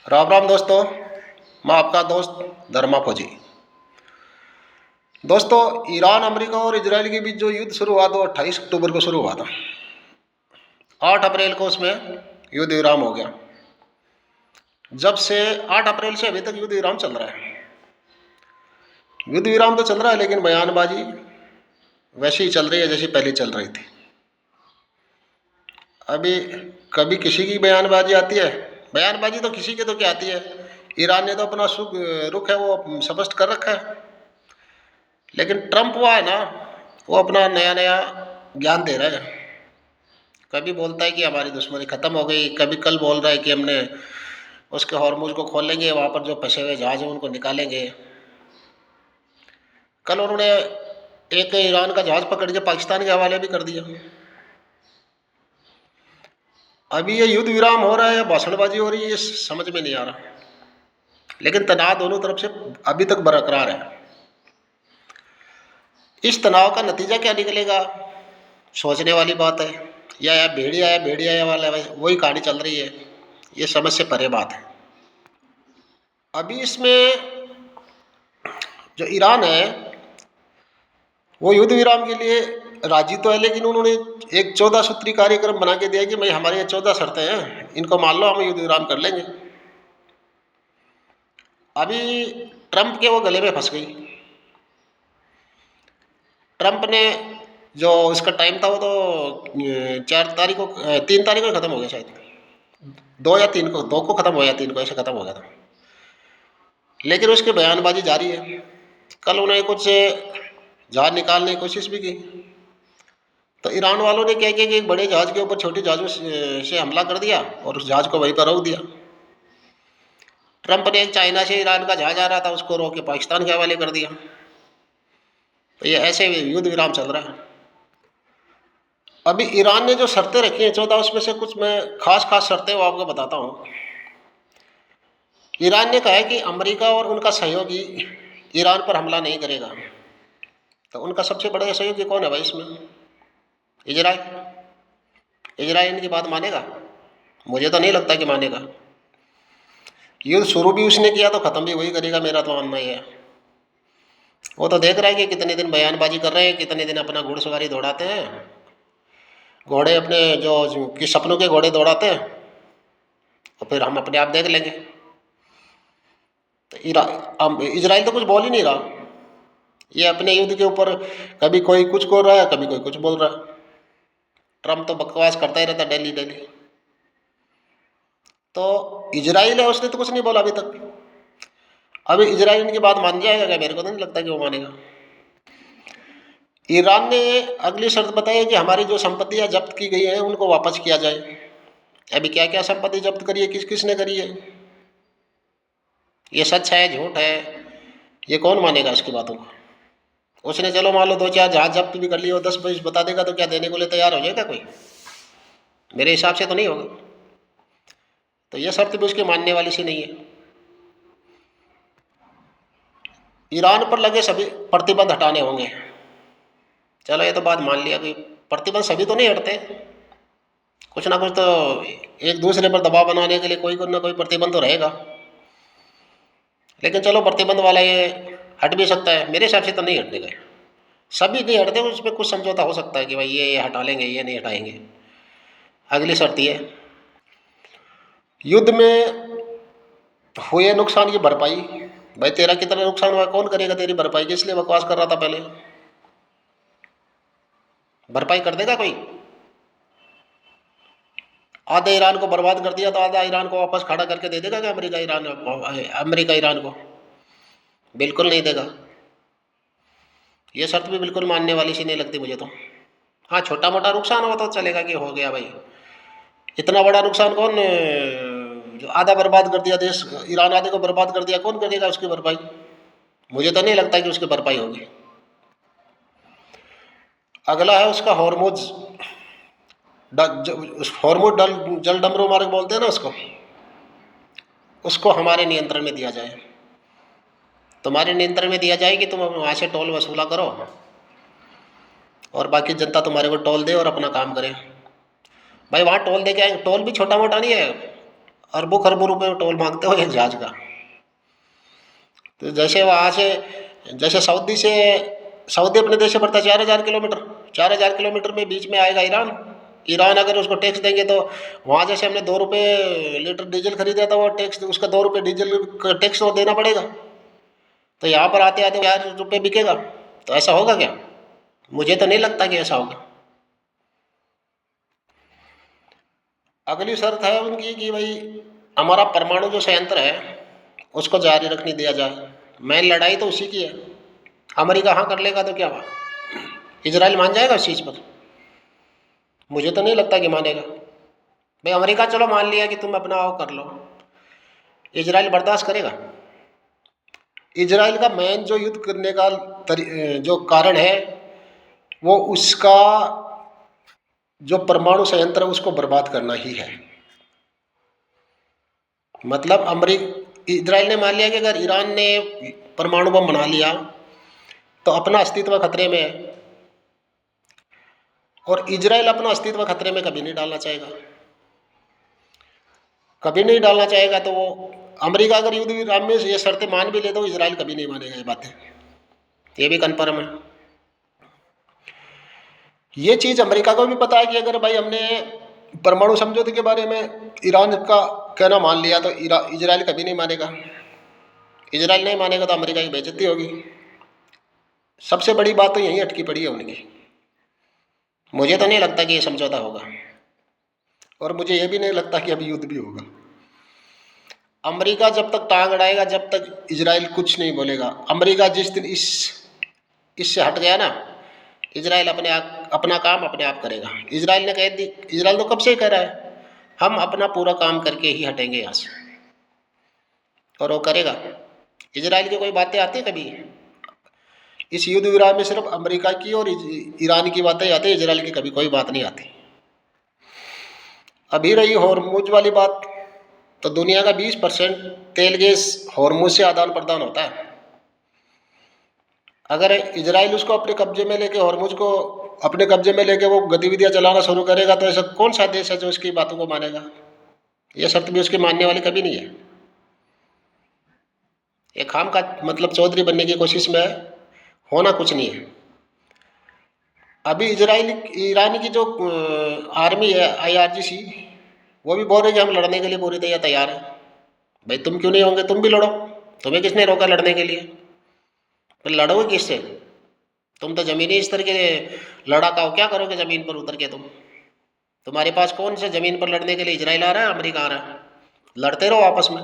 राम राम दोस्तों। मैं आपका दोस्त धर्मा फौजी। दोस्तों, ईरान, अमेरिका और इजराइल के बीच जो युद्ध शुरू हुआ तो 28 अक्टूबर को शुरू हुआ था। 8 अप्रैल को उसमें युद्ध विराम हो गया। जब से 8 अप्रैल से अभी तक युद्ध विराम चल रहा है। युद्ध विराम तो चल रहा है, लेकिन बयानबाजी वैसे ही चल रही है जैसी पहले चल रही थी। अभी कभी किसी की बयानबाजी आती है। बयानबाजी तो किसी के तो क्या आती है। ईरान ने तो अपना रुख है वो स्पष्ट कर रखा है। लेकिन ट्रम्प हुआ है ना, वो अपना नया नया ज्ञान दे रहा है। कभी बोलता है कि हमारी दुश्मनी ख़त्म हो गई, कभी कल बोल रहा है कि हमने उसके हॉर्मुज को खोलेंगे, वहाँ पर जो फंसे हुए जहाज हैं उनको निकालेंगे। कल उन्होंने एक ईरान का जहाज़ पकड़ के पाकिस्तान के हवाले भी कर दिया। अभी ये युद्ध विराम हो रहा है या भाषणबाजी हो रही है, ये समझ में नहीं आ रहा। लेकिन तनाव दोनों तरफ से अभी तक बरकरार है। इस तनाव का नतीजा क्या निकलेगा, सोचने वाली बात है। या भेड़िया वाला वही कहानी चल रही है, ये समझ से परे बात है। अभी इसमें जो ईरान है वो युद्ध विराम के लिए राजी तो है, लेकिन उन्होंने एक 14 सूत्री कार्यक्रम बना के दिया कि भाई हमारी ये 14 शर्तें हैं, इनको मान लो, हम युद्ध विराम कर लेंगे। अभी ट्रंप के वो गले में फंस गई। ट्रंप ने जो उसका टाइम था वो तो 4 तारीख को 3 तारीख को ख़त्म हो गया, शायद 2 या 3 को, 2 को ख़त्म हो गया, 3 को ऐसे ख़त्म हो गया था। लेकिन उसकी बयानबाजी जारी है। कल उन्हें कुछ जहाज निकालने की कोशिश भी की, तो ईरान वालों ने क्या किया कि एक बड़े जहाज़ के ऊपर छोटे जहाज़ों से हमला कर दिया और उस जहाज़ को वहीं पर रोक दिया। ट्रंप ने एक चाइना से ईरान का जहाज़ आ रहा था, उसको रोक के पाकिस्तान के हवाले कर दिया। तो ये ऐसे युद्ध विराम चल रहा है। अभी ईरान ने जो शर्तें रखी हैं 14, उसमें से कुछ मैं खास शर्तें वो आपको बताता हूँ। ईरान ने कहा है कि अमेरिका और उनका सहयोगी ईरान पर हमला नहीं करेगा। तो उनका सबसे बड़ा सहयोगी कौन है भाई इसमें? इजराइल। इजराइल इनकी बात मानेगा? मुझे तो नहीं लगता कि मानेगा। युद्ध शुरू भी उसने किया तो ख़त्म भी वही करेगा, मेरा तो मानना ही है। वो तो देख रहा है कि कितने दिन बयानबाजी कर रहे हैं, कितने दिन अपना घुड़सवारी दौड़ाते हैं, घोड़े अपने जो कि सपनों के घोड़े दौड़ाते हैं, और फिर हम अपने आप देख लेंगे। तो इजराइल तो कुछ बोल ही नहीं रहा। ये अपने युद्ध के ऊपर कभी कोई कुछ बोल रहा है, कभी कोई कुछ बोल रहा है। ट्रम्प तो बकवास करता ही रहता डेली डेली। तो इजराइल है, उसने तो कुछ नहीं बोला अभी तक। अभी इजराइल इनकी बात मान जाएगा क्या? मेरे को तो नहीं लगता कि वो मानेगा। ईरान ने अगली शर्त बताई है कि हमारी जो संपत्तियां जब्त की गई हैं उनको वापस किया जाए। अभी क्या क्या संपत्ति जब्त करी है, किस किसने करी है, ये सच है झूठ है, ये कौन मानेगा उसकी बातों को? उसने चलो मान लो 2-4 जहाज जब्त भी कर लिए और 10-20 बता देगा तो क्या देने को लिए तैयार हो जाएगा कोई? मेरे हिसाब से तो नहीं होगा। तो ये शर्त भी उसके मानने वाली सी नहीं है। ईरान पर लगे सभी प्रतिबंध हटाने होंगे। चलो ये तो बात मान लिया कि प्रतिबंध सभी तो नहीं हटते, कुछ ना कुछ तो एक दूसरे पर दबाव बनाने के लिए कोई ना कोई प्रतिबंध तो रहेगा। लेकिन चलो प्रतिबंध वाला ये हट भी सकता है, मेरे हिसाब से तो नहीं हटने गए। सभी नहीं हटते, उसमें कुछ समझौता हो सकता है कि भाई ये हटा लेंगे, ये नहीं हटाएंगे। अगली शर्त ये, युद्ध में हुए नुकसान की भरपाई। भाई तेरा कितना नुकसान हुआ, कौन करेगा तेरी भरपाई? किस लिए बकवास कर रहा था पहले? भरपाई कर देगा कोई? आधे ईरान को बर्बाद कर दिया तो आधा ईरान को वापस खड़ा करके दे देगा क्या अमेरिका ईरान को? बिल्कुल नहीं देगा। ये शर्त भी बिल्कुल मानने वाली सी नहीं लगती मुझे तो। हाँ, छोटा मोटा नुकसान हो तो चलेगा कि हो गया भाई। इतना बड़ा नुकसान कौन, जो आधा बर्बाद कर दिया देश, ईरान आधे को बर्बाद कर दिया, कौन करेगा उसकी भरपाई? मुझे तो नहीं लगता कि उसकी भरपाई होगी। अगला है उसका हॉर्मुज हॉर्मुज जल डमरू मार्ग बोलते हैं ना उसको, उसको हमारे नियंत्रण में दिया जाए। तुम्हारे नियंत्रण में दिया जाए कि तुम वहाँ से टोल वसूला करो और बाकी जनता तुम्हारे को टोल दे और अपना काम करे। भाई वहाँ टोल दे के आए, टोल भी छोटा मोटा नहीं है। अरबों खरबों रुपए टोल मांगते हो एक जहाज का। तो जैसे वहाँ से, जैसे सऊदी अपने देश से पड़ता है 4,000 किलोमीटर, 4,000 किलोमीटर में बीच में आएगा ईरान। ईरान अगर उसको टैक्स देंगे तो वहाँ जैसे हमने 2 रुपये लीटर डीजल खरीदा था, वो टैक्स उसका 2 रुपये डीजल का टैक्स वो देना पड़ेगा। तो यहाँ पर आते आते 4 रुपये बिकेगा। तो ऐसा होगा क्या? मुझे तो नहीं लगता कि ऐसा होगा। अगली शर्त है उनकी कि भाई हमारा परमाणु जो संयंत्र है उसको जारी रखने दिया जाए। मेन लड़ाई तो उसी की है। अमेरिका हाँ कर लेगा तो क्या हुआ, इजराइल मान जाएगा उस चीज़ पर? मुझे तो नहीं लगता कि मानेगा। भाई अमेरिका चलो मान लिया कि तुम अपना आओ कर लो, इजराइल बर्दाश्त करेगा? इजराइल का मेन जो युद्ध करने का जो कारण है वो उसका जो परमाणु संयंत्र है उसको बर्बाद करना ही है। मतलब इजराइल ने मान लिया कि अगर ईरान ने परमाणु बम बना लिया तो अपना अस्तित्व खतरे में है, और इजराइल अपना अस्तित्व खतरे में कभी नहीं डालना चाहेगा, कभी नहीं डालना चाहेगा। तो वो अमेरिका अगर युद्ध विराम में ये शर्तें मान भी ले तो इजराइल कभी नहीं मानेगा। ये बातें ये भी कन्फर्म है। ये चीज़ अमेरिका को भी पता है कि अगर भाई हमने परमाणु समझौते के बारे में ईरान का कहना मान लिया तो इजराइल कभी नहीं मानेगा। इजराइल नहीं मानेगा तो अमेरिका की बेइज्जती होगी। सबसे बड़ी बात तो यहीं अटकी पड़ी है उनकी। मुझे तो नहीं लगता कि ये समझौता होगा, और मुझे ये भी नहीं लगता कि अभी युद्ध भी होगा। अमेरिका जब तक टांग अड़ाएगा, जब तक इजराइल कुछ नहीं बोलेगा। अमेरिका जिस दिन इससे हट गया ना, इजराइल अपना काम अपने आप करेगा। इजराइल ने कह दी, इजराइल तो कब से ही कह रहा है हम अपना पूरा काम करके ही हटेंगे यहाँ से, और वो करेगा। इजराइल की कोई बातें आती कभी? इस युद्ध विराम में सिर्फ अमेरिका की और ईरान की बातें आती है, इजराइल की कभी कोई बात नहीं आती। अभी रही हॉर्मुज वाली बात, तो दुनिया का 20% तेल गैस हॉर्मुज से आदान प्रदान होता है। अगर इजराइल उसको अपने कब्जे में लेके, हॉर्मुज को अपने कब्जे में लेके वो गतिविधियां चलाना शुरू करेगा तो ऐसा कौन सा देश है जो उसकी बातों को मानेगा? ये शर्त भी उसकी मानने वाली कभी नहीं है। ये खाम का मतलब चौधरी बनने की कोशिश में है, होना कुछ नहीं है। अभी ईरानी की जो आर्मी है IRGC, वो भी बोल रही है कि हम लड़ने के लिए पूरी तरह तैयार है। भाई तुम क्यों नहीं होंगे? तुम भी लड़ो। तुम्हें किसने रोका लड़ने के लिए? फिर लड़ोगे किससे? तुम तो ज़मीनी स्तर के लड़ाका हो, क्या करोगे ज़मीन पर उतर के? तुम्हारे पास कौन से ज़मीन पर लड़ने के लिए इजराइल आ रहा है, अमेरिका आ रहा है? लड़ते रहो आपस में।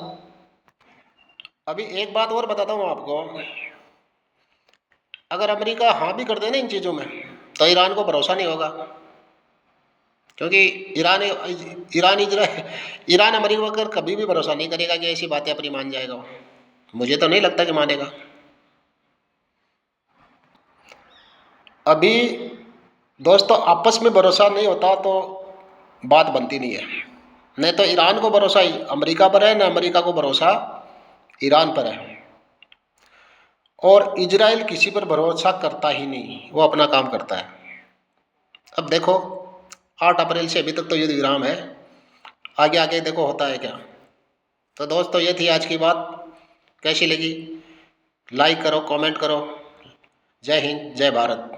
अभी एक बात और बताता हूँ आपको, अगर अमेरिका हाँ भी कर दे ना इन चीज़ों में तो ईरान को भरोसा नहीं होगा, क्योंकि ईरान अमेरिका पर कभी भी भरोसा नहीं करेगा कि ऐसी बातें अपनी मान जाएगा वो। मुझे तो नहीं लगता कि मानेगा। अभी दोस्तों आपस में भरोसा नहीं होता तो बात बनती नहीं है। नहीं तो ईरान को भरोसा अमेरिका पर है, न अमेरिका को भरोसा ईरान पर है। और इजराइल किसी पर भरोसा करता ही नहीं, वो अपना काम करता है। अब देखो 8 अप्रैल से अभी तक तो युद्ध विराम है, आगे आगे देखो होता है क्या। तो दोस्तों ये थी आज की बात। कैसी लगी? लाइक करो, कमेंट करो। जय हिंद, जय भारत।